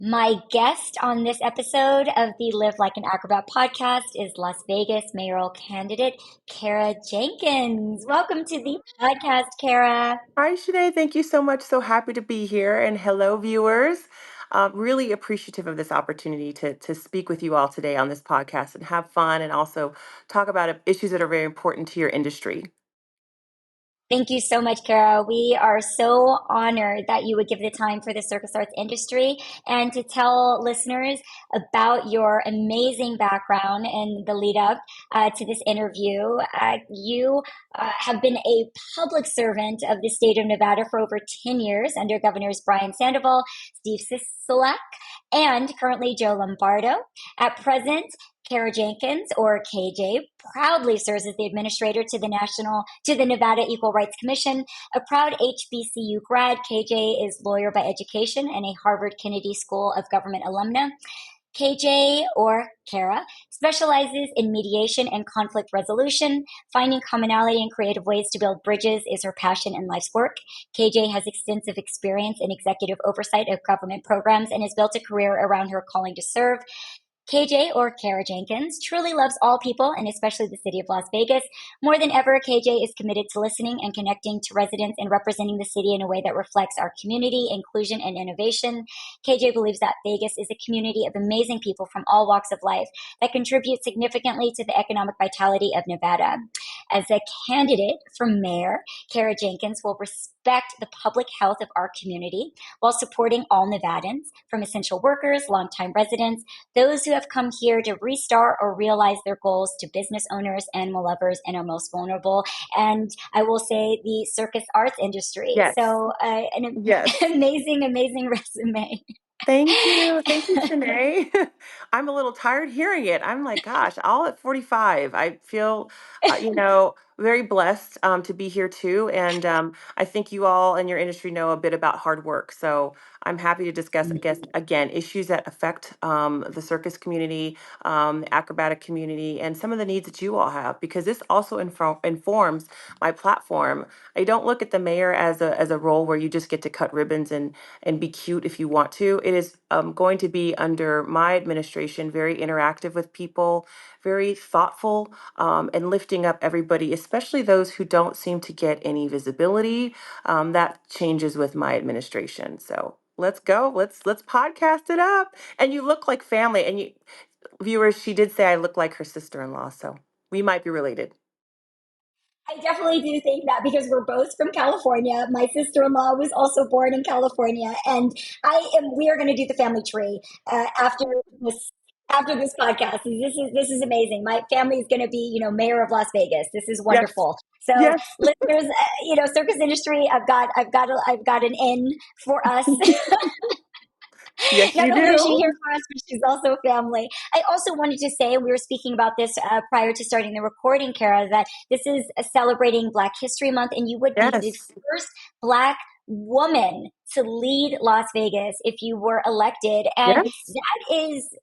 My guest on this episode of the Live Like an Acrobat podcast is Las Vegas mayoral candidate Kara Jenkins. Welcome to the podcast, Kara. Hi, Shenea. Thank you so much. So happy to be here. And hello, viewers. Really appreciative of this opportunity to speak with you all today on this podcast and have fun and also talk about issues that are very important to your industry. Thank you so much, Kara. We are so honored that you would give the time for the circus arts industry and to tell listeners about your amazing background and the lead up to this interview. You have been a public servant of the state of Nevada for over 10 years under Governors Brian Sandoval, Steve Sisolak, and currently Joe Lombardo. At present, Kara Jenkins, or KJ, proudly serves as the administrator to the Nevada Equal Rights Commission. A proud HBCU grad, KJ is lawyer by education and a Harvard Kennedy School of Government alumna. KJ, or Kara, specializes in mediation and conflict resolution. Finding commonality and creative ways to build bridges is her passion and life's work. KJ has extensive experience in executive oversight of government programs and has built a career around her calling to serve. KJ, or Kara Jenkins, truly loves all people and especially the city of Las Vegas. More than ever, KJ is committed to listening and connecting to residents and representing the city in a way that reflects our community, inclusion, and innovation. KJ believes that Vegas is a community of amazing people from all walks of life that contribute significantly to the economic vitality of Nevada. As a candidate for mayor, Kara Jenkins will respect the public health of our community while supporting all Nevadans, from essential workers, longtime residents, those who have come here to restart or realize their goals, to business owners, animal lovers, and our most vulnerable. And I will say the circus arts industry. Yes. So, an Yes. amazing, amazing resume. Thank you. Thank you, Shanae. I'm a little tired hearing it. I'm like, gosh, all at 45. I feel, very blessed to be here too. And I think you all in your industry know a bit about hard work. So I'm happy to discuss, I guess, again, issues that affect the circus community, the acrobatic community, and some of the needs that you all have, because this also informs my platform. I don't look at the mayor as a role where you just get to cut ribbons and be cute if you want to. It is going to be under my administration, very interactive with people, very thoughtful, and lifting up everybody, especially those who don't seem to get any visibility. That changes with my administration. So let's go. Let's podcast it up. And you look like family. And you viewers, she did say I look like her sister-in-law, so we might be related. I definitely do think that because we're both from California. My sister-in-law was also born in California, and we are going to do the family tree this after this podcast. This is amazing. My family is going to be, mayor of Las Vegas. This is Yes. wonderful. So, Yes. listeners, circus industry. I've got an in for us. Yes, Not you only is she do. here for us, but she's also family. I also wanted to say, we were speaking about this prior to starting the recording, Kara, that this is celebrating Black History Month, and you would be the Yes. first Black woman to lead Las Vegas if you were elected. And Yes. that is,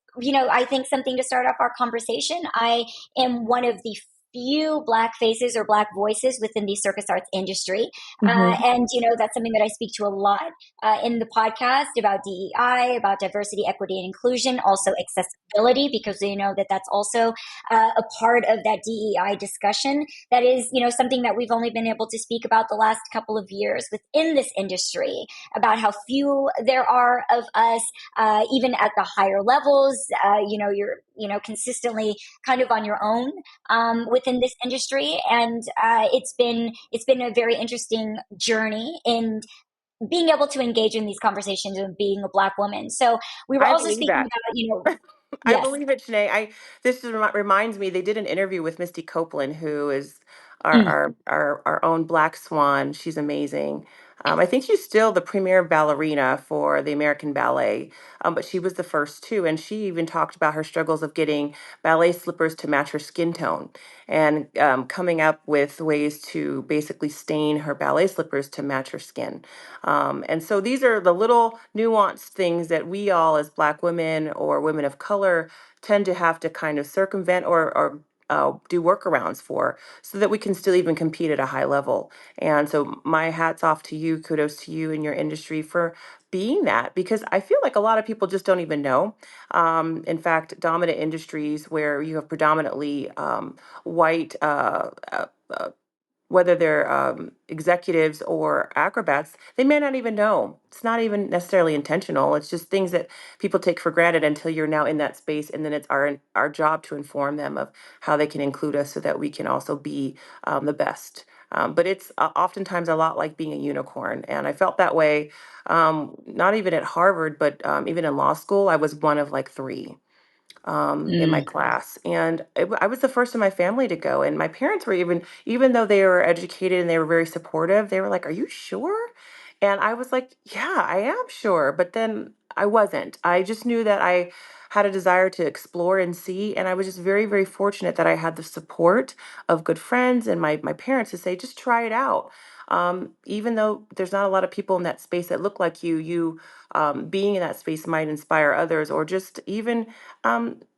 I think something to start off our conversation. I am one of the few Black faces or Black voices within the circus arts industry. Hmm. And, that's something that I speak to a lot in the podcast about DEI, about diversity, equity, and inclusion, also accessibility, because they know that that's also a part of that DEI discussion. That is, something that we've only been able to speak about the last couple of years within this industry, about how few there are of us, even at the higher levels. You're, consistently kind of on your own within this industry, and it's been a very interesting journey in being able to engage in these conversations and being a Black woman. So we were I also believe speaking that. about, I yes. believe it, Sinead. This reminds me. They did an interview with Misty Copeland, who is our Mm, our own Black Swan. She's amazing. I think she's still the premier ballerina for the American Ballet, but she was the first too. And she even talked about her struggles of getting ballet slippers to match her skin tone, and coming up with ways to basically stain her ballet slippers to match her skin. And so these are the little nuanced things that we all, as Black women or women of color, tend to have to kind of circumvent or do workarounds for, so that we can still even compete at a high level. And so my hats off to you, kudos to you and your industry for being that, because I feel like a lot of people just don't even know. In fact, dominant industries where you have predominantly white whether they're executives or acrobats, they may not even know. It's not even necessarily intentional. It's just things that people take for granted until you're now in that space, and then it's our job to inform them of how they can include us so that we can also be the best. But it's oftentimes a lot like being a unicorn, and I felt that way. Not even at Harvard, but even in law school, I was one of like three in my class, and I was the first in my family to go. And my parents were even though they were educated and they were very supportive, they were like, "Are you sure?" And I was like, "Yeah, I am sure." But then I wasn't. I just knew that I had a desire to explore and see, and I was just very, very fortunate that I had the support of good friends and my parents to say, "Just try it out." Even though there's not a lot of people in that space that look like you, being in that space might inspire others, or just even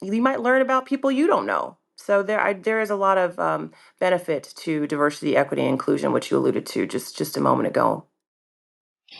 you might learn about people you don't know. So there is a lot of benefit to diversity, equity, and inclusion, which you alluded to just a moment ago.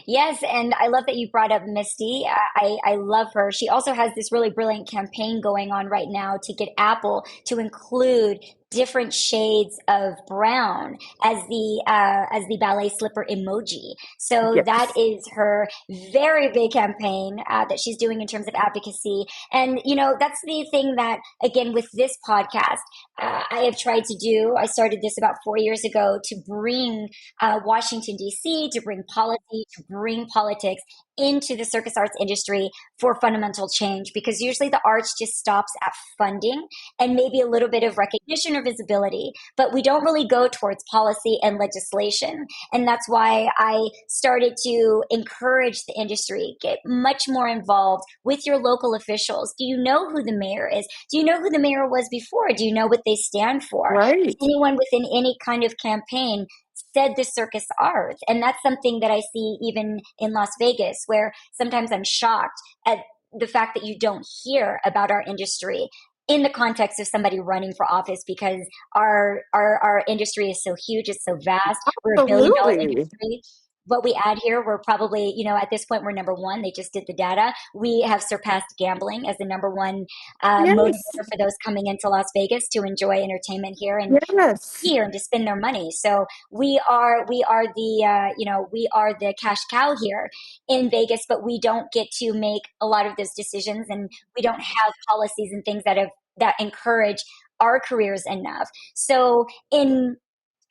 Yes, and I love that you brought up Misty. I love her. She also has this really brilliant campaign going on right now to get Apple to include different shades of brown as the ballet slipper emoji. So that Yes. is her very big campaign that she's doing in terms of advocacy. And you know, that's the thing that again with this podcast I have tried to do. I started this about 4 years ago to bring Washington, D.C., to bring policy, to bring politics into the circus arts industry for fundamental change, because usually the arts just stops at funding and maybe a little bit of recognition or visibility, but we don't really go towards policy and legislation. And that's why I started to encourage the industry, get much more involved with your local officials. Do you know who the mayor is? Do you know who the mayor was before? Do you know what they stand for? Has Right. anyone within any kind of campaign said the circus art? And that's something that I see even in Las Vegas, where sometimes I'm shocked at the fact that you don't hear about our industry in the context of somebody running for office, because our industry is so huge, it's so vast. We're $1 billion Absolutely. industry. What we add here, we're probably, you know, at this point, we're number one. They just did the data. We have surpassed gambling as the number one Yes. motivator for those coming into Las Vegas to enjoy entertainment here and Yes. here and to spend their money. So we are the you know, we are the cash cow here in Vegas, but we don't get to make a lot of those decisions, and we don't have policies and things that encourage our careers enough. So in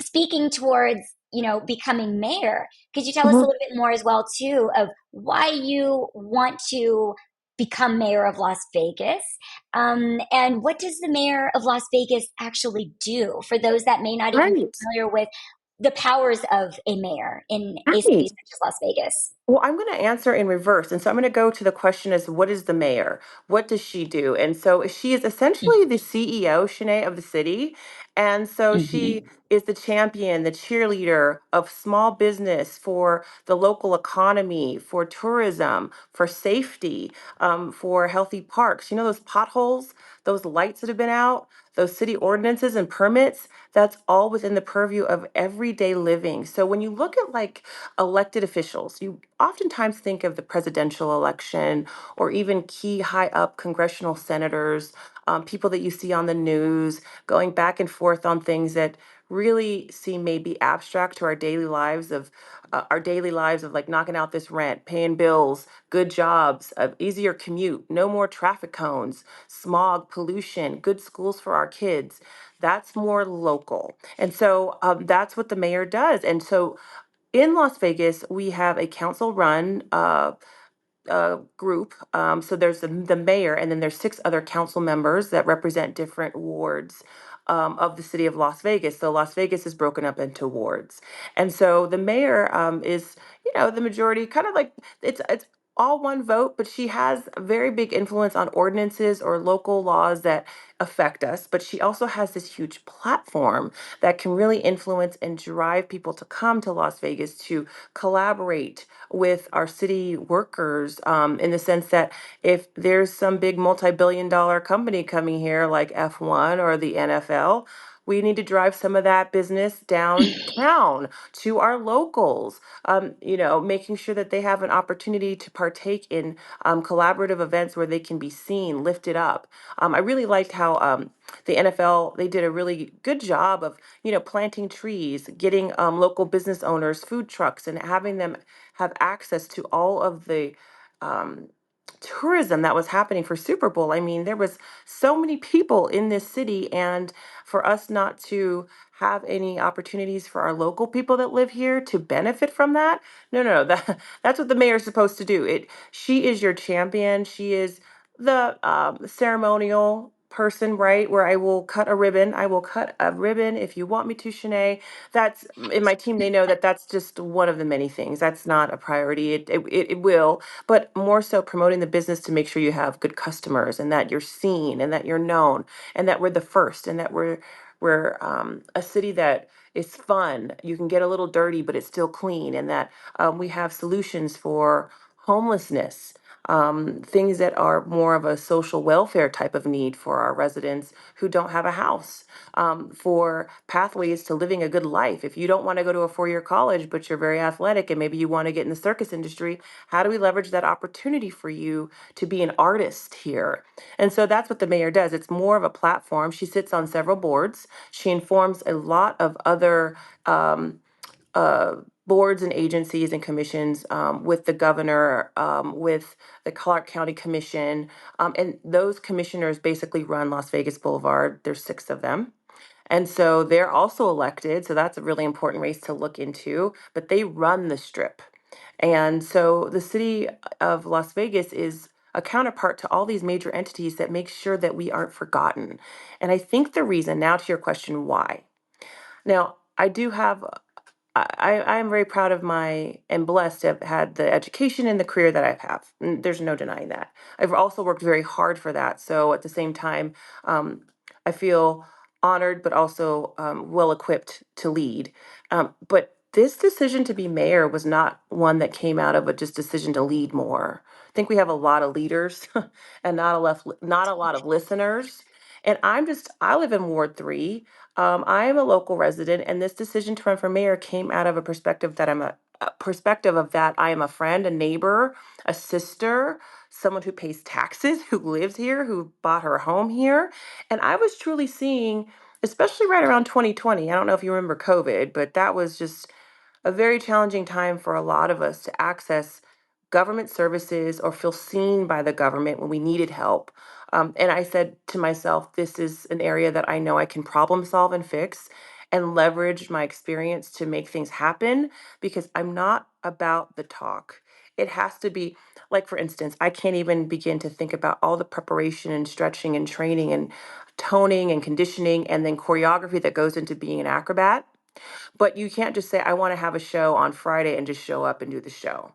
speaking towards, you know, becoming mayor, could you tell us a Mhm. little bit more as well too of why you want to become mayor of Las Vegas, and what does the mayor of Las Vegas actually do for those that may not even be Right. familiar with the powers of a mayor in a city Right. such as Las Vegas? Well, I'm going to answer in reverse. And so I'm going to go to the question as what is the mayor? What does she do? And so she is essentially the CEO, Shanae, of the city. And so she Mm-hmm. is the champion, the cheerleader of small business, for the local economy, for tourism, for safety, for healthy parks. You know, those potholes, those lights that have been out, those city ordinances and permits, that's all within the purview of everyday living. So when you look at like elected officials, you oftentimes think of the presidential election or even key high up congressional senators, people that you see on the news going back and forth on things that really seem maybe abstract to our daily lives of like knocking out this rent, paying bills, good jobs, easier commute, no more traffic cones, smog, pollution, good schools for our kids. That's more local. And so that's what the mayor does. And so in Las Vegas, we have a council run group. So there's the mayor, and then there's six other council members that represent different wards of the city of Las Vegas. So Las Vegas is broken up into wards, and so the mayor is, you know, the majority, kind of like it's all one vote, but she has a very big influence on ordinances or local laws that affect us. But she also has this huge platform that can really influence and drive people to come to Las Vegas to collaborate with our city workers, in the sense that if there's some big multi-billion dollar company coming here like F1 or the NFL, We need to drive some of that business downtown to our locals, making sure that they have an opportunity to partake in collaborative events where they can be seen, lifted up. I really liked how the NFL, they did a really good job of, planting trees, getting local business owners food trucks, and having them have access to all of the um, tourism that was happening for Super Bowl. I mean, there was so many people in this city, and for us not to have any opportunities for our local people that live here to benefit from that. No, no, no. That's what the mayor's supposed to do. She is your champion. She is the ceremonial person, right? Where I will cut a ribbon. I will cut a ribbon if you want me to, Shanae. That's in my team. They know that that's just one of the many things. That's not a priority. It will, but more so promoting the business to make sure you have good customers and that you're seen and that you're known and that we're the first and that we're a city that is fun. You can get a little dirty, but it's still clean, and that we have solutions for homelessness, things that are more of a social welfare type of need for our residents who don't have a house, for pathways to living a good life. If you don't want to go to a 4-year college, but you're very athletic and maybe you want to get in the circus industry, how do we leverage that opportunity for you to be an artist here? And so that's what the mayor does. It's more of a platform. She sits on several boards. She informs a lot of other um, uh, boards and agencies and commissions, with the governor, with the Clark County Commission. And those commissioners basically run Las Vegas Boulevard. There's 6 of them. And so they're also elected. So that's a really important race to look into. But they run the strip. And so the city of Las Vegas is a counterpart to all these major entities that make sure that we aren't forgotten. And I think the reason, now to your question, why? Now, I do have I am very proud of my and blessed to have had the education and the career that I have. There's no denying that. I've also worked very hard for that. So at the same time, um, I feel honored, but also well equipped to lead. But this decision to be mayor was not one that came out of a just decision to lead more. I think we have a lot of leaders and not a lot of listeners. And I live in Ward 3. I am a local resident, and this decision to run for mayor came out of a perspective that a perspective of that I am a friend, a neighbor, a sister, someone who pays taxes, who lives here, who bought her home here. And I was truly seeing, especially right around 2020, I don't know if you remember COVID, but that was just a very challenging time for a lot of us to access government services or feel seen by the government when we needed help. And I said to myself, this is an area that I know I can problem solve and fix and leverage my experience to make things happen, because I'm not about the talk. It has to be, like, for instance, I can't even begin to think about all the preparation and stretching and training and toning and conditioning and then choreography that goes into being an acrobat. But you can't just say, I want to have a show on Friday and just show up and do the show.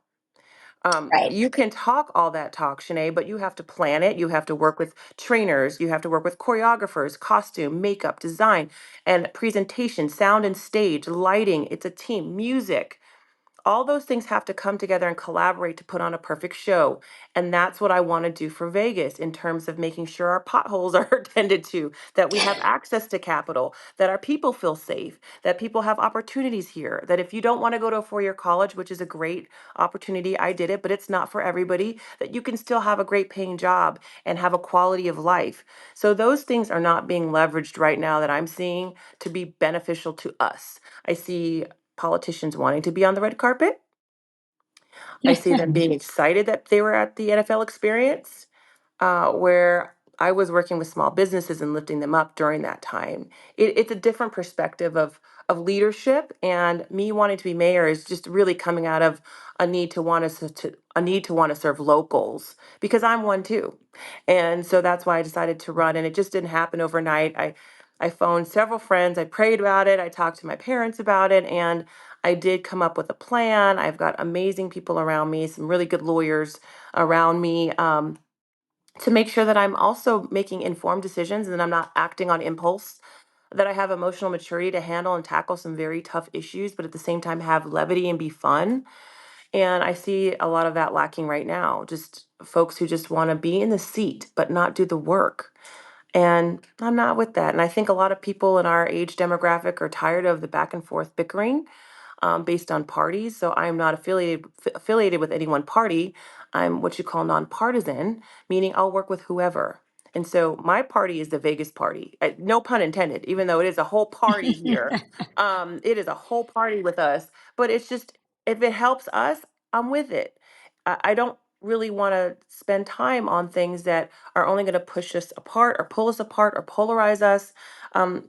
Right. You can talk all that talk, Shanae, but you have to plan it. You have to work with trainers. You have to work with choreographers, costume, makeup, design, and presentation, sound and stage, lighting. It's a team, music. All those things have to come together and collaborate to put on a perfect show. And that's what I want to do for Vegas in terms of making sure our potholes are attended to, that we have access to capital, that our people feel safe, that people have opportunities here, that if you don't want to go to a 4-year college, which is a great opportunity, I did it, but it's not for everybody, that you can still have a great paying job and have a quality of life. So those things are not being leveraged right now that I'm seeing to be beneficial to us. I see politicians wanting to be on the red carpet. I see them being excited that they were at the NFL experience, where I was working with small businesses and lifting them up during that time. It's a different perspective of leadership, and me wanting to be mayor is just really coming out of a need to want to serve locals, because I'm one too, and so that's why I decided to run. And it just didn't happen overnight. I phoned several friends. I prayed about it. I talked to my parents about it, and I did come up with a plan. I've got amazing people around me, some really good lawyers around me. To make sure that I'm also making informed decisions and that I'm not acting on impulse, that I have emotional maturity to handle and tackle some very tough issues, but at the same time have levity and be fun. And I see a lot of that lacking right now. Just folks who just want to be in the seat but not do the work. And I'm not with that. And I think a lot of people in our age demographic are tired of the back and forth bickering based on parties. So I'm not affiliated with any one party. I'm what you call nonpartisan, meaning I'll work with whoever. And so my party is the Vegas party. No pun intended, even though it is a whole party here. It is a whole party with us. But it's just, if it helps us, I'm with it. I don't really want to spend time on things that are only going to push us apart or pull us apart or polarize us.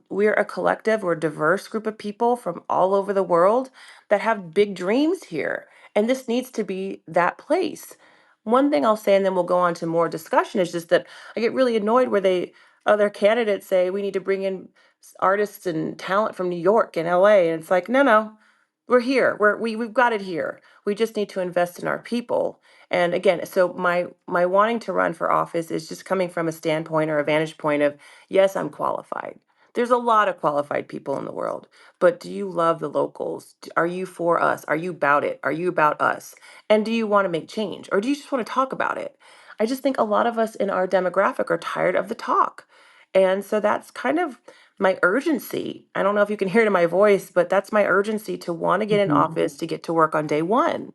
We're a collective, we're a diverse group of people from all over the world that have big dreams here. And this needs to be that place. One thing I'll say, and then we'll go on to more discussion, is just that I get really annoyed where other candidates say we need to bring in artists and talent from New York and LA. And it's like, no, no, we're here. We've got it here. We just need to invest in our people. And again, so my wanting to run for office is just coming from a standpoint or a vantage point of, yes, I'm qualified. There's a lot of qualified people in the world, but do you love the locals? Are you for us? Are you about it? Are you about us? And do you want to make change, or do you just want to talk about it? I just think a lot of us in our demographic are tired of the talk. And so that's kind of my urgency. I don't know if you can hear it in my voice, but that's my urgency to want to get in Mhm. office, to get to work on day one.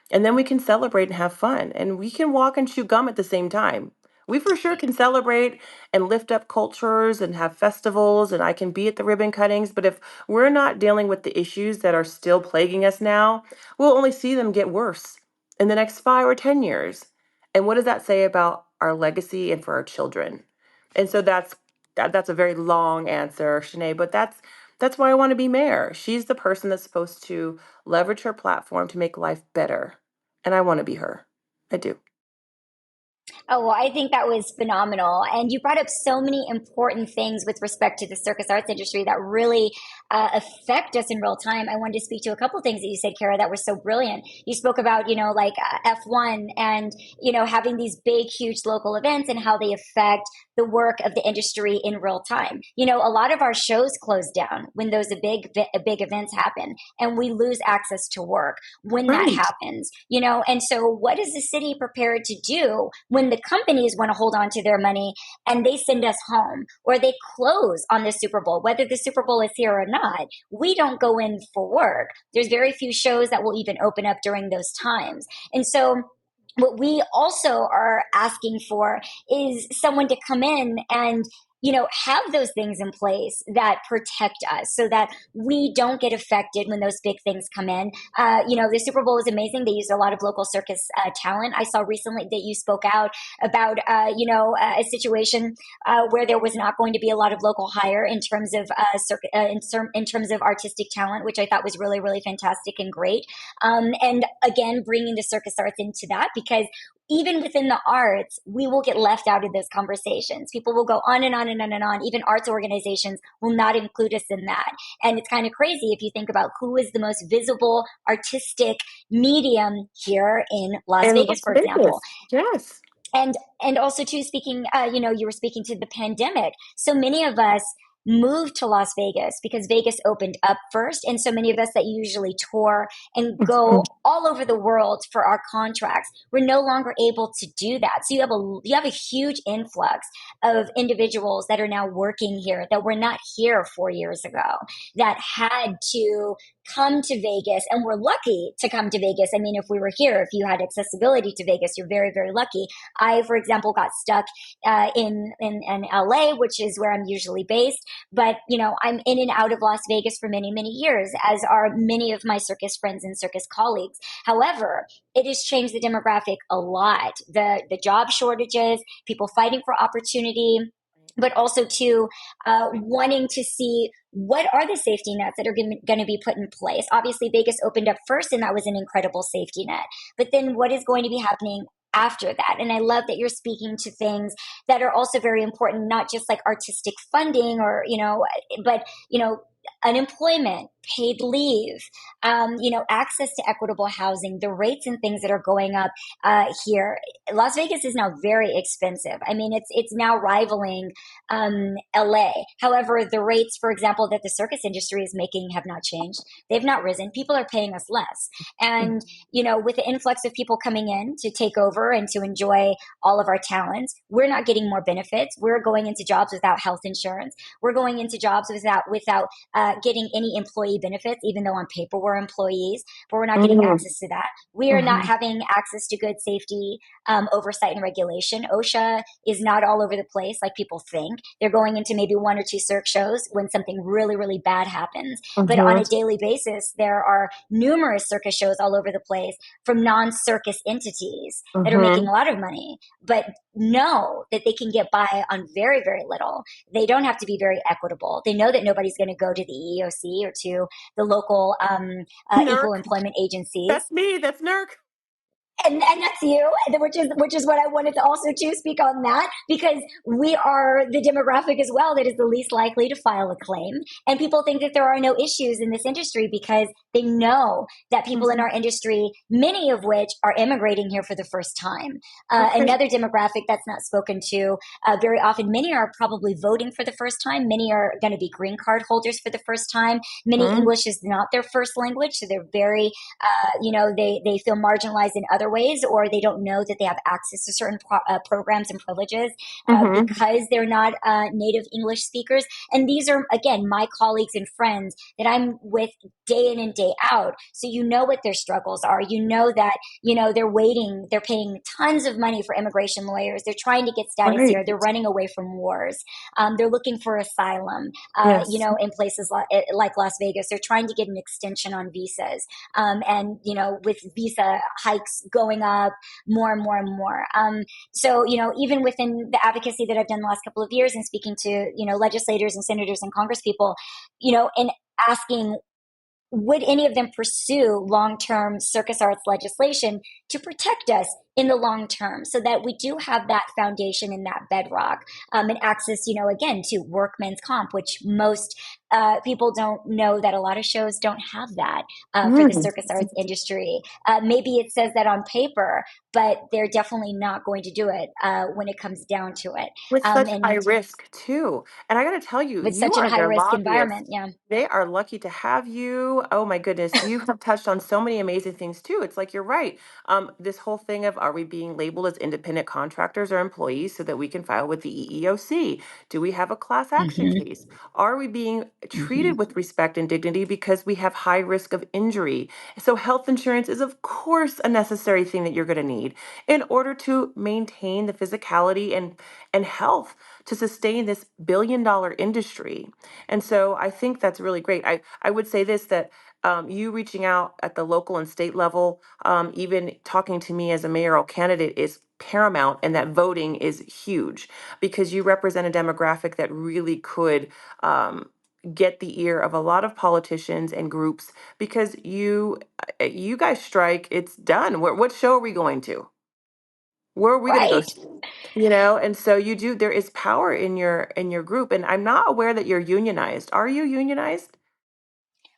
And then we can celebrate and have fun. And we can walk and chew gum at the same time. We for sure can celebrate and lift up cultures and have festivals, and I can be at the ribbon cuttings. But if we're not dealing with the issues that are still plaguing us now, we'll only see them get worse in the next 5 or 10 years. And what does that say about our legacy and for our children? And so that's a very long answer, Shanae, but that's why I want to be mayor. She's the person that's supposed to leverage her platform to make life better. And I want to be her. I do. Oh, well, I think that was phenomenal. And you brought up so many important things with respect to the circus arts industry that really affect us in real time. I wanted to speak to a couple of things that you said, Kara, that were so brilliant. You spoke about, like F1 and, having these big, huge local events and how they affect the work of the industry in real time. A lot of our shows close down when those big events happen, and we lose access to work when that Right. happens. And so what is the city prepared to do when the companies want to hold on to their money and they send us home, or they close on the Super Bowl, whether the Super Bowl is here or not? We don't go in for work. There's very few shows that will even open up during those times. And so what we also are asking for is someone to come in and have those things in place that protect us so that we don't get affected when those big things come in. The Super Bowl is amazing. They used a lot of local circus talent. I saw recently that you spoke out about a situation where there was not going to be a lot of local hire in terms of in terms of artistic talent, which I thought was really, really fantastic and great. And again, bringing the circus arts into that, because even within the arts, we will get left out of those conversations. People will go on and on and on and on. Even arts organizations will not include us in that. And it's kind of crazy if you think about who is the most visible artistic medium here in Las And Vegas, Las for example. Vegas. Yes. And also too, speaking, you were speaking to the pandemic. So many of us moved to Las Vegas because Vegas opened up first, and so many of us that usually tour and go all over the world for our contracts, we're no longer able to do that. So you have a huge influx of individuals that are now working here that were not here 4 years ago, that had to come to Vegas, and we're lucky to come to Vegas. I mean, if we were here, if you had accessibility to Vegas, you're very, very lucky. I, for example, got stuck in LA, which is where I'm usually based. But, I'm in and out of Las Vegas for many, many years, as are many of my circus friends and circus colleagues. However, it has changed the demographic a lot. The job shortages, people fighting for opportunity, but also to wanting to see what are the safety nets that are going to be put in place. Obviously, Vegas opened up first, and that was an incredible safety net. But then what is going to be happening after that? And I love that you're speaking to things that are also very important, not just like artistic funding, or, but, unemployment, paid leave, access to equitable housing, the rates and things that are going up here. Las Vegas is now very expensive. I mean, it's now rivaling LA. However, the rates, for example, that the circus industry is making have not changed. They've not risen. People are paying us less. And, with the influx of people coming in to take over and to enjoy all of our talents, we're not getting more benefits. We're going into jobs without health insurance. We're going into jobs without getting any employee benefits, even though on paper we're employees, but we're not getting Mm-hmm. access to that. We are not having access to good safety oversight and regulation. OSHA is not all over the place like people think. They're going into maybe one or two circ shows when something really, really bad happens. But on a Mm-hmm. daily basis, there are numerous circus shows all over the place from non-circus entities that are making Mm-hmm. a lot of money, but know that they can get by on very, very little. They don't have to be very equitable. They know that nobody's going to go to the EEOC or to the local equal Nurk. employment agencies. That's me. That's Nurk. And that's you, which is what I wanted to also to speak on that, because we are the demographic as well that is the least likely to file a claim. And people think that there are no issues in this industry because they know that people in Mm-hmm. our industry, many of which are immigrating here for the first time. Okay. Another demographic that's not spoken to very often, many are probably voting for the first time. Many are going to be green card holders for the first time. Many Mm-hmm. English is not their first language, so they're very they feel marginalized in other ways, or they don't know that they have access to certain programs and privileges Mm-hmm. because they're not native English speakers. And these are, again, my colleagues and friends that I'm with day in and day out. So you know what their struggles are. You know that, they're waiting, they're paying tons of money for immigration lawyers. They're trying to get status Right. here. They're running away from wars. They're looking for asylum, Yes. in places like Las Vegas. They're trying to get an extension on visas. And with visa hikes going up more and more and more. So even within the advocacy that I've done the last couple of years and speaking to legislators and senators and congresspeople, and asking, would any of them pursue long-term circus arts legislation to protect us in the long term, so that we do have that foundation and that bedrock, and access, again, to workman's comp, which most people don't know that a lot of shows don't have that for the Mm. circus arts industry. Maybe it says that on paper, but they're definitely not going to do it when it comes down to it. With such high And risk too. And I got to tell you, with you such a are high their risk environment, lobbyist. yeah. They are lucky to have you. Oh my goodness, you have touched on so many amazing things too. It's like you're right. This whole thing of, are we being labeled as independent contractors or employees so that we can file with the EEOC? Do we have a class action Hmm. case? Are we being Hmm. treated with respect and dignity because we have high risk of injury? So health insurance is of course a necessary thing that you're going to need in order to maintain the physicality and health to sustain this billion-dollar industry. And so I think that's really great. I would say this, that you reaching out at the local and state level, even talking to me as a mayoral candidate, is paramount, and that voting is huge because you represent a demographic that really could get the ear of a lot of politicians and groups, because you guys strike, it's done. What show are we going to? Where are we going to go? Right. And so you do, there is power in your group, and I'm not aware that you're unionized. Are you unionized?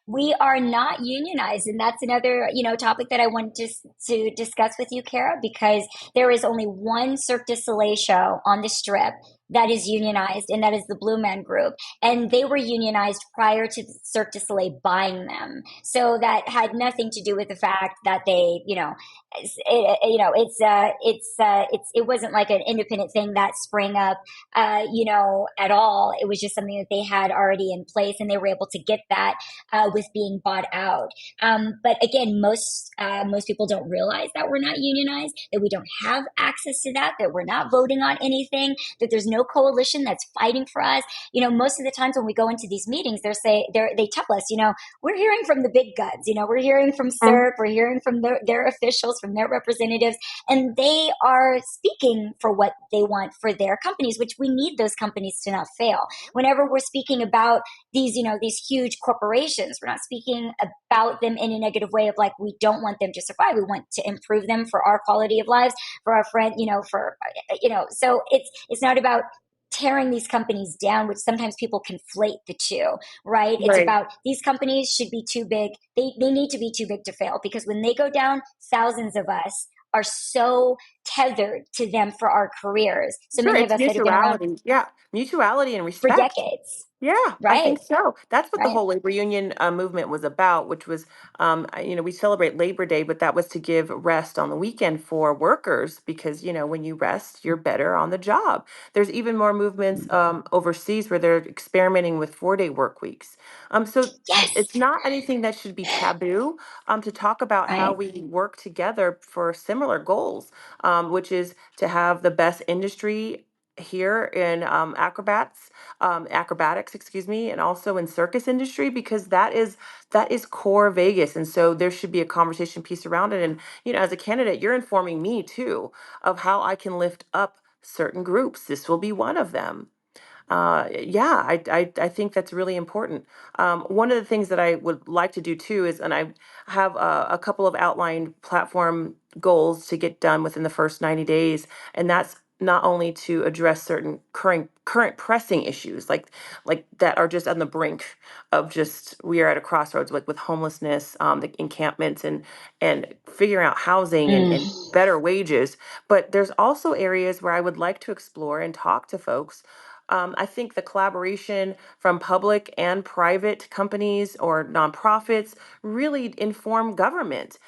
We are not unionized, and that's another topic that I want to discuss with you, Kara, because there is only one Cirque du Soleil show on the Strip that is unionized, and that is the Blue Man Group, and they were unionized prior to Cirque du Soleil buying them. So that had nothing to do with the fact that they, it wasn't like an independent thing that sprang up, at all. It was just something that they had already in place, and they were able to get that with being bought out. But again, most people don't realize that we're not unionized, that we don't have access to that we're not voting on anything, that there's no coalition that's fighting for us. Most of the times when we go into these meetings, they tell us, we're hearing from the big guns. We're hearing from Mm. CERC, we're hearing from their officials, from their representatives, and they are speaking for what they want for their companies, which we need those companies to not fail. Whenever we're speaking about these huge corporations, we're not speaking about them in a negative way of like, we don't want them to survive. We want to improve them for our quality of lives, for our friend, so it's not about tearing these companies down, which sometimes people conflate the two, right? It's Right. about these companies should be too big. They need to be too big to fail, because when they go down, thousands of us are so tethered to them for our careers. So Sure, many of it's us that have been around mutuality. Yeah, mutuality and for respect. decades. Yeah, I Right, think so. That's what the right. whole labor union movement was about, which was, we celebrate Labor Day, but that was to give rest on the weekend for workers because, when you rest, you're better on the job. There's even more movements overseas where they're experimenting with 4-day work weeks. So Yes, it's not anything that should be taboo to talk about how right. we work together for similar goals, which is to have the best industry here in acrobatics, excuse me, and also in circus industry because that is core Vegas, and so there should be a conversation piece around it. And as a candidate, you're informing me too of how I can lift up certain groups. This will be one of them. Yeah, I think that's really important. One of the things that I would like to do too is, and I have a couple of outlined platform goals to get done within the first 90 days, and that's not only to address certain current pressing issues like that are just on the brink of just we are at a crossroads like with homelessness, the encampments and figuring out housing and Mm. better wages, but there's also areas where I would like to explore and talk to folks. I think the collaboration from public and private companies or nonprofits really inform government.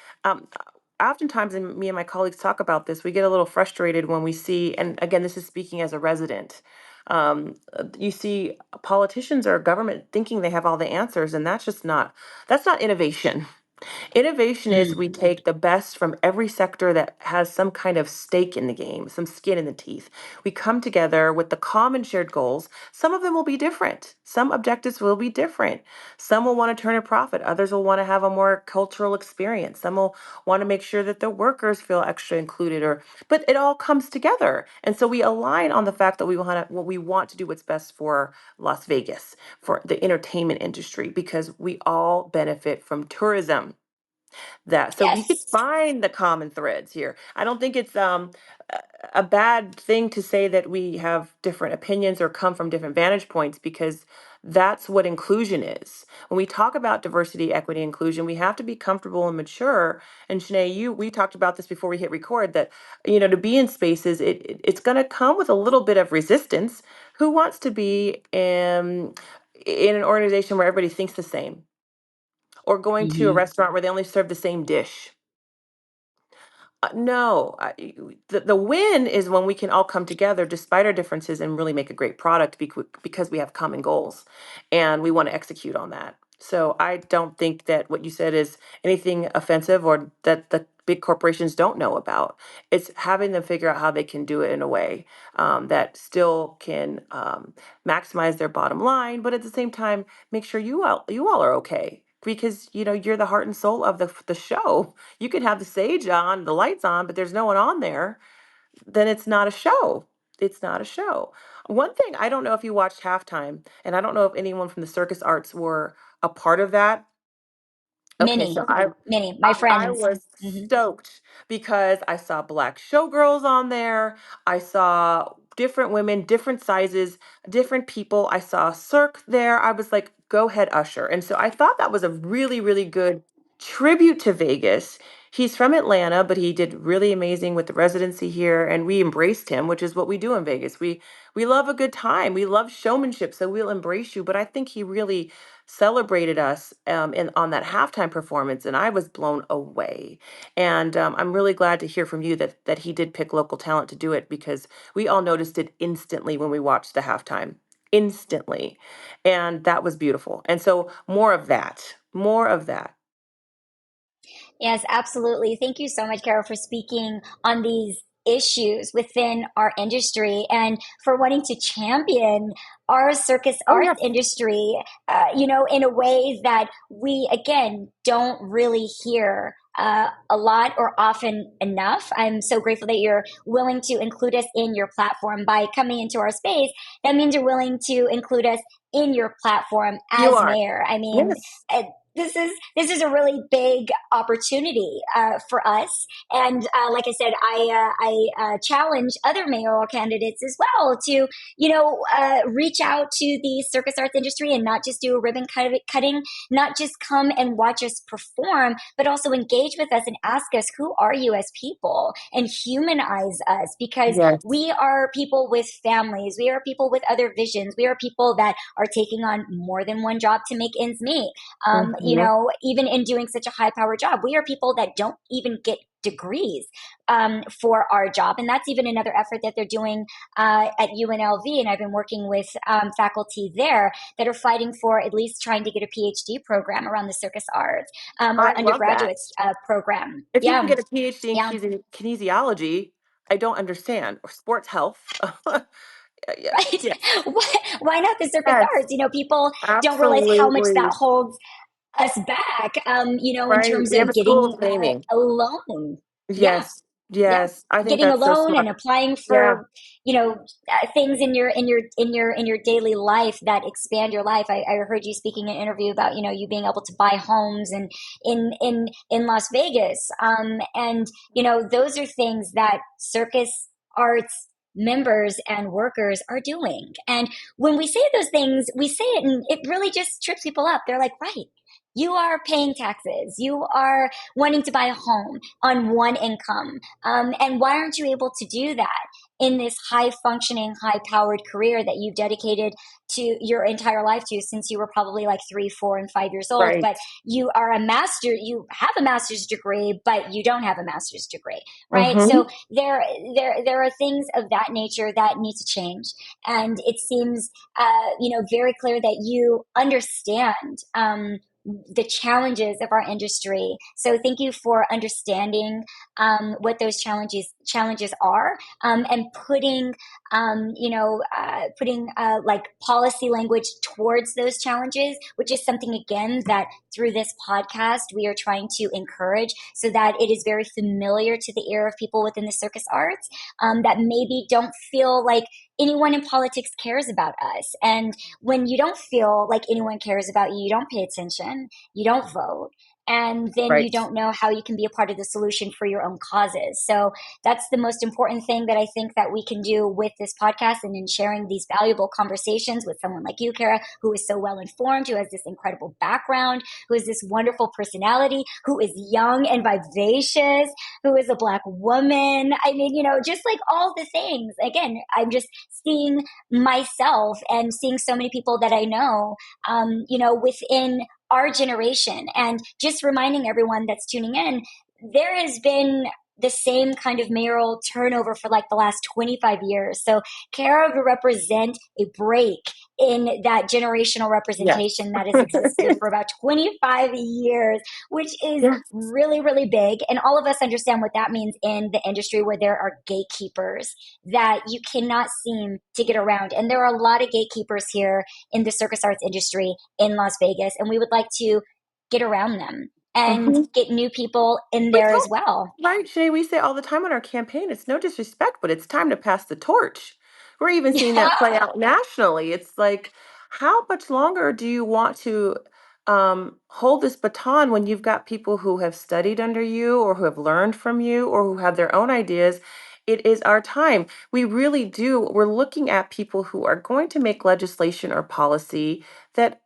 Oftentimes, and me and my colleagues talk about this, we get a little frustrated when we see, and again, this is speaking as a resident. You see politicians or government thinking they have all the answers, and that's not innovation. Innovation is we Mm. take the best from every sector that has some kind of stake in the game, some skin in the teeth. We come together with the common shared goals. Some of them will be different. Some objectives will be different. Some will want to turn a profit. Others will want to have a more cultural experience. Some will want to make sure that the workers feel extra included but it all comes together. And so we align on the fact that we want to do what's best for Las Vegas, for the entertainment industry, because we all benefit from tourism. That so we could Yes. find the common threads here. I don't think it's a bad thing to say that we have different opinions or come from different vantage points because that's what inclusion is. When we talk about diversity, equity, inclusion, we have to be comfortable and mature. And Shanae, we talked about this before we hit record that to be in spaces, it's going to come with a little bit of resistance. Who wants to be in an organization where everybody thinks the same? Or going to a Hmm. restaurant where they only serve the same dish. No, the win is when we can all come together despite our differences and really make a great product because we have common goals and we want to execute on that. So I don't think that what you said is anything offensive or that the big corporations don't know about. It's having them figure out how they can do it in a way that still can maximize their bottom line, but at the same time, make sure you all are okay because you're the heart and soul of the show. You can have the sage on, the lights on, but there's no one on there, then it's not a show. It's not a show. One thing, I don't know if you watched Halftime, and I don't know if anyone from the circus arts were a part of that. Okay, so Many, I many. My I friends. was Hmm. stoked because I saw black showgirls on there. I saw different women, different sizes, different people. I saw Cirque there. I was like, go ahead, Usher. And so I thought that was a really, really good tribute to Vegas. He's from Atlanta, but he did really amazing with the residency here, and we embraced him, which is what we do in Vegas. We love a good time. We love showmanship, so we'll embrace you. But I think he really celebrated us on that halftime performance, and I was blown away. And I'm really glad to hear from you that he did pick local talent to do it because we all noticed it instantly when we watched the halftime, instantly, and that was beautiful. And so more of that, more of that. Yes, absolutely. Thank you so much, Carol, for speaking on these issues within our industry and for wanting to champion our circus Oh arts yes, industry, in a way that we, again, don't really hear a lot or often enough. I'm so grateful that you're willing to include us in your platform by coming into our space. That means you're willing to include us in your platform you as are. mayor. I mean, Yes. uh, this is a really big opportunity for us, and like I said, I challenge other mayoral candidates as well to reach out to the circus arts industry and not just do a cutting, not just come and watch us perform, but also engage with us and ask us who are you as people and humanize us, because Yes. we are people with families, we are people with other visions, we are people that are taking on more than one job to make ends meet. Hmm. Even in doing such a high power job, we are people that don't even get degrees for our job. And that's even another effort that they're doing at UNLV. And I've been working with faculty there that are fighting for at least trying to get a PhD program around the circus arts, I or love that. undergraduate program. If you can Yeah. get a PhD in Yeah. kinesiology, I don't understand. Or sports health. Yeah, Right. yes. Why not the circus Yes, arts? People don't realize how much that absolutely. holds us back, in Right. terms We have of a school getting of naming. a loan. Yeah. Yes. Yeah. Yes. I think Getting a that's so loan and smart. applying Yeah. for, things in your daily life that expand your life. I heard you speaking in an interview about, you being able to buy homes and in Las Vegas. And, those are things that circus arts members and workers are doing. And when we say those things, we say it and it really just trips people up. They're like, right, you are paying taxes. You are wanting to buy a home on one income. And why aren't you able to do that in this high functioning, high powered career that you've dedicated to your entire life to since you were probably like 3, 4, and 5 years old? Right. But you have a master's degree, but you don't have a master's degree, right? Mm-hmm. So there are things of that nature that need to change. And it seems, very clear that you understand, the challenges of our industry. So thank you for understanding what those challenges are, and putting like policy language towards those challenges, which is something again that through this podcast we are trying to encourage, so that it is very familiar to the ear of people within the circus arts, that maybe don't feel like anyone in politics cares about us. And when you don't feel like anyone cares about you, you don't pay attention, you don't vote, and then you Right. don't know how you can be a part of the solution for your own causes. So that's the most important thing that I think that we can do with this podcast, and in sharing these valuable conversations with someone like you, Kara, who is so well informed, who has this incredible background, who has this wonderful personality, who is young and vivacious, who is a Black woman. I mean, just like all the things. Again, I'm just seeing myself and seeing so many people that I know, within our generation. And just reminding everyone that's tuning in, there has been the same kind of mayoral turnover for like the last 25 years. So Kara will represent a break in that generational Yes. representation that has existed for about 25 years, which is Yes. really, really big. And all of us understand what that means in the industry where there are gatekeepers that you cannot seem to get around. And there are a lot of gatekeepers here in the circus arts industry in Las Vegas. And we would like to get around them and Mm-hmm. get new people in We there as tell well. Right, Shay, we say all the time on our campaign, it's no disrespect, but it's time to pass the torch. We're even seeing that play Yeah. out nationally. It's like, how much longer do you want to hold this baton when you've got people who have studied under you or who have learned from you or who have their own ideas? It is our time. We really do. We're looking at people who are going to make legislation or policy that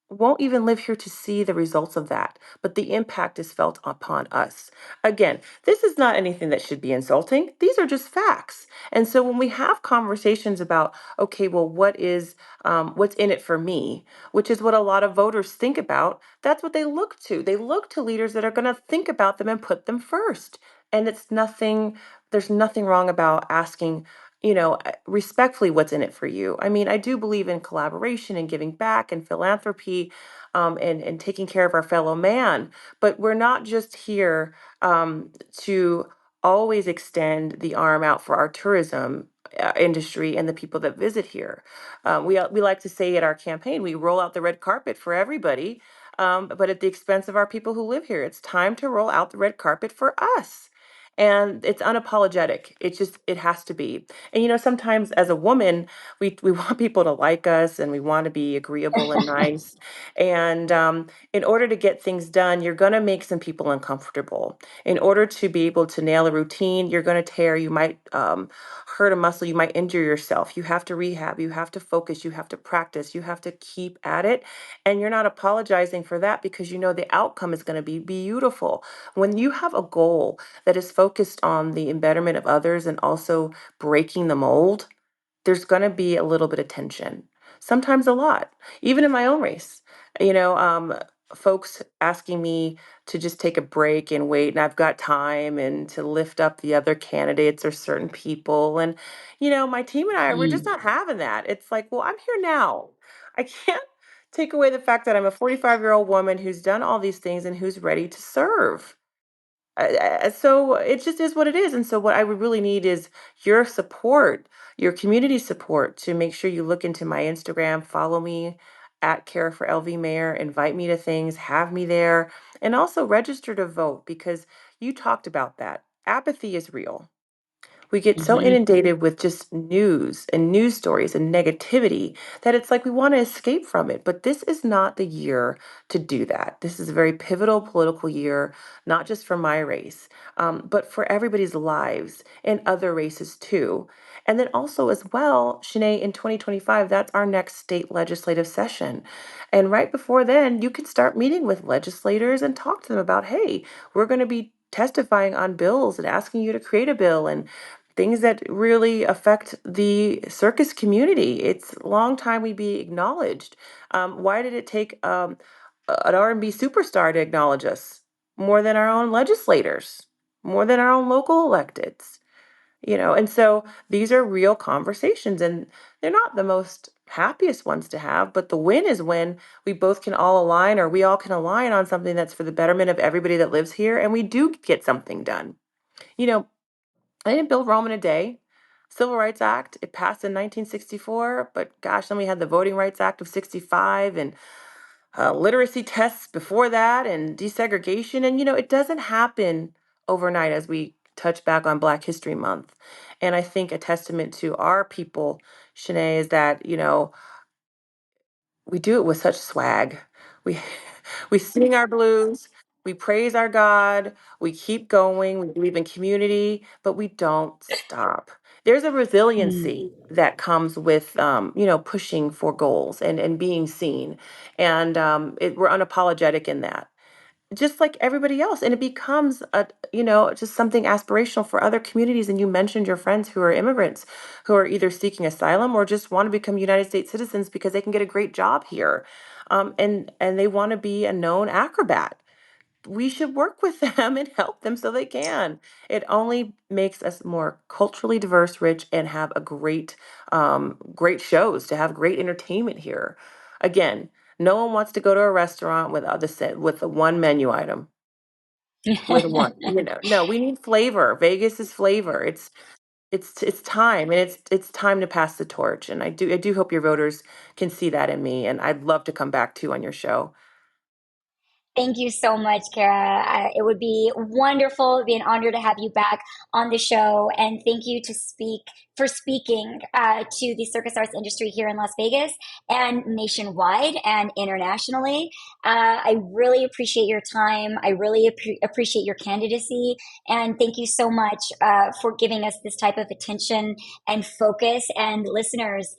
won't even live here to see the results of that, but the impact is felt upon us. Again, this is not anything that should be insulting. These are just facts. And so when we have conversations about, okay, well, what's in it for me, which is what a lot of voters think about, that's what they look to. They look to leaders that are going to think about them and put them first. And there's nothing wrong about asking, respectfully, what's in it for you. I mean, I do believe in collaboration and giving back and philanthropy, and taking care of our fellow man. But we're not just here to always extend the arm out for our tourism industry and the people that visit here. We like to say at our campaign, we roll out the red carpet for everybody, but at the expense of our people who live here. It's time to roll out the red carpet for us. and it's unapologetic. It has to be. And sometimes as a woman, we want people to like us, and we want to be agreeable and nice. And in order to get things done, you're going to make some people uncomfortable. In order to be able to nail a routine, you're going to tear. You might hurt a muscle. You might injure yourself. You have to rehab. You have to focus. You have to practice. You have to keep at it. And you're not apologizing for that, because you know the outcome is going to be beautiful. When you have a goal that is focused on the betterment of others and also breaking the mold, there's going to be a little bit of tension, sometimes a lot, even in my own race. You know, um, Folks asking me to just take a break and wait, and I've got time, and to lift up the other candidates or certain people. And, my team and we're just Mm. not having that. It's like, well, I'm here now. I can't take away the fact that I'm a 45-year-old woman who's done all these things and who's ready to serve. So it just is what it is. And so what I would really need is your support, your community support, to make sure you look into my Instagram, follow me at Care for LV Mayor, invite me to things, have me there, and also register to vote, because you talked about that. Apathy is real. We get so Hmm. inundated with just news and news stories and negativity that it's like we want to escape from it. But this is not the year to do that. This is a very pivotal political year, not just for my race, but for everybody's lives and other races too. And then also, as well, Shanae, in 2025, that's our next state legislative session. And right before then, you can start meeting with legislators and talk to them about, hey, we're going to be testifying on bills and asking you to create a bill, and things that really affect the circus community. It's a long time we be acknowledged. Why did it take an R&B superstar to acknowledge us more than our own legislators, more than our own local electeds? And so these are real conversations, and they're not the most happiest ones to have, but the win is when we both can all align, or we all can align on something that's for the betterment of everybody that lives here, and we do get something done. You know, I didn't build Rome in a day. Civil Rights Act, it passed in 1964, but gosh, then we had the Voting Rights Act of 65, and literacy tests before that, and desegregation. And, it doesn't happen overnight, as we touch back on Black History Month. And I think a testament to our people, Shanae, is that, we do it with such swag. We we sing our blues, we praise our God, we keep going, we believe in community, but we don't stop. There's a Mm. resiliency that comes with pushing for goals and being seen. And we're unapologetic in that, just like everybody else. And it becomes just something aspirational for other communities. And you mentioned your friends who are immigrants, who are either seeking asylum or just want to become United States citizens because they can get a great job here, and they want to be a known acrobat. We should work with them and help them so they can. It only makes us more culturally diverse, rich, and have a great shows, to have great entertainment here. Again, no one wants to go to a restaurant with with the one menu item, with one. No, we need flavor. Vegas is flavor. It's time, and it's time to pass the torch. And I do hope your voters can see that in me, and I'd love to come back to on your show. Thank you so much, Kara. It would be wonderful. It'd be an honor to have you back on the show. And thank you for speaking to the circus arts industry here in Las Vegas and nationwide and internationally. I really appreciate your time. I really appreciate your candidacy. And thank you so much for giving us this type of attention and focus. And listeners,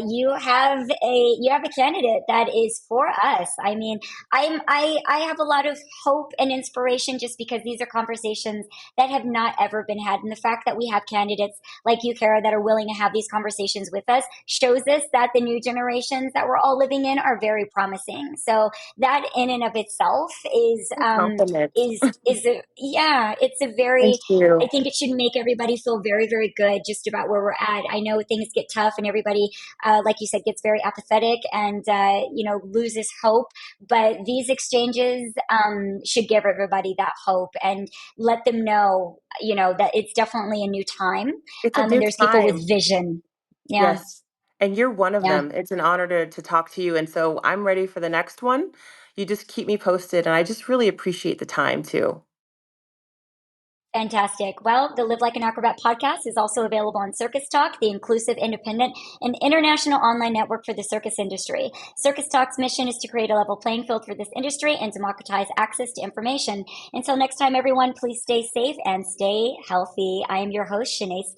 you have a candidate that is for us. I mean, I have a lot of hope and inspiration just because these are conversations that have not ever been had, and the fact that we have candidates like you, Kara, that are willing to have these conversations with us shows us that the new generations that we're all living in are very promising. So that in and of itself Compliment. is a, yeah, it's a Thank very, I you. think it should make everybody feel very, very good just about where we're at. I know things get tough and everybody, like you said, gets very apathetic and loses hope, but these exchanges should give everybody that hope and let them know, that it's definitely a new time, It's a and new there's people with time. vision. Yeah, Yes. And you're one of yeah. them. It's an honor to talk to you. And so I'm ready for the next one. You just keep me posted. And I just really appreciate the time too. Fantastic. Well, the Live Like an Acrobat podcast is also available on Circus Talk, the inclusive, independent, and international online network for the circus industry. Circus Talk's mission is to create a level playing field for this industry and democratize access to information. Until next time, everyone, please stay safe and stay healthy. I am your host, Shenea